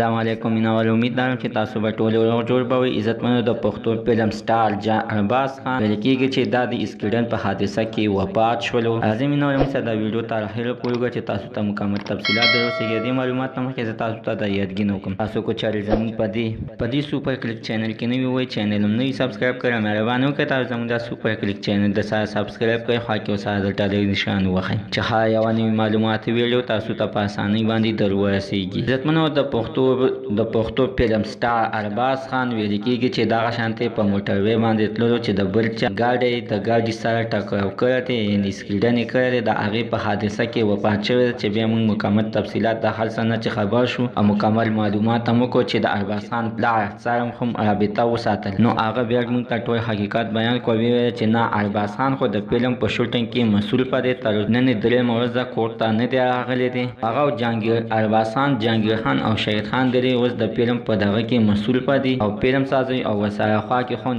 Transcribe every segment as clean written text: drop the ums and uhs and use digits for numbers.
السلام علیکم مینوال، امید لرم چې تاسو به ټول روغ جوړ به وئ. عزتمنو، د پښتو فلم سٹار ارباز خان ویل کېږي چې دا د اسکیډن په حادثه کې وفات شولو. راځئ مینوال موږ سره دا ویډیو ته راخیره کوو چې تاسو ته مکمل تفصیلات در رسېږي. دې معلومات نه مخکې زه تاسو ته دا یادګي وکړم، تاسو کو چارې زمونږ په دې سوپر کلیک چینل کې نوي وئ، چینل هم نوي سبسگرایب کړئ. مهرباني وکړئ تاسو زموږ دا سوپر کلیک چینل د سره سبسگرایب کړئ، خوا کې سره د ټالۍ نشان ووهئ چې ها یوه نوي معلومات ویډیو تاسو ته په اسانۍ باندې در ورسېږي. عزتمنو، د پښتو فلم سٹار ارباز خان ویل کېږي چې دغه شانتې په موټروي باندې تللو چې د بل چا ګاډي سره ټکراو کړی دی، یعنې اسکیډن یې کړی دی، د هغې په حادثه کې وفات شوی دی. چې بیا موږ مکمل تفصیلات د هر څه نه چې خبر شو او مکمل معلومات هم وکړو چې د ارباز خان پلار سره هم رابطه وساتل، نو هغه بیا موږ ته ټول حقیقت بیان کړ. ویل چې نه، ارباز خان خو د فلم په شوټینګ کې مسؤل پاتې، تر نن درېیمه ورځ کور ته نه دی راغلی دی. هغه ارباز خان، جهانګیر خان او شهید خان دی اوس د فلم په دغه کې مسؤل پاتې او فلم سازي او ورسره خوا کې خو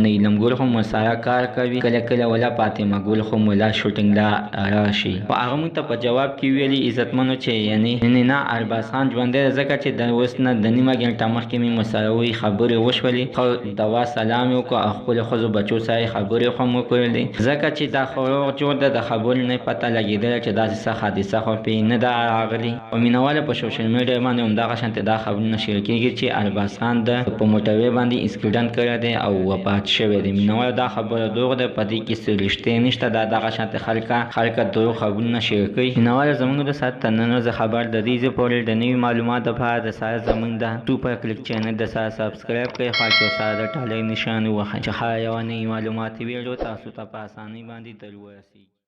نیلم ګل هم ورسره کار کوي. کله کله ولا فاطمه ګل هم ولا شوټینګ لا راشي. خو هغه موږ ته په جواب کې ویلي عزتمنو چې یعنې نه، ارباز خان ژوندی دی، ځکه چې د اوس نه د نیمه ګنټه مخکې مې ورسره وایي خبرې وشولې، خو دوا سلام یې وکړو او خپلو ښځو بچو سره یې خبرې هم وکړلې، ځکه چې دا خو روغ جوړ ده، د خبرو نه پته لګېدله چې داسې څه حادثه خو پرې نه ده راغلې. او مینهواله په سوشل میډیا باندې همدغه شانتې دا خبرونه شیر کېږي چې ارباز خان په موټروي باندې اسکیډن کړی دی او وفات شوی دی. مینهواله دا خبره دروغ ده، په دې کې څه رښتیا نشته، دا دغه شانتې خلکه دروغ خبرونه شیر کوي. مینهواله زموږ د ساعت ته نن ورځې خبر د دې ځای پورې د نوي معلومات لپاره د سره زموږ د سوپر کلیک چینل د سره سبسګرایب کړئ، خوا کې سره د ټالۍ نشان ووهئ چې هر یوه نوي معلومات ویډیو تاسو ته په اسانۍ باندې در ورسېږي.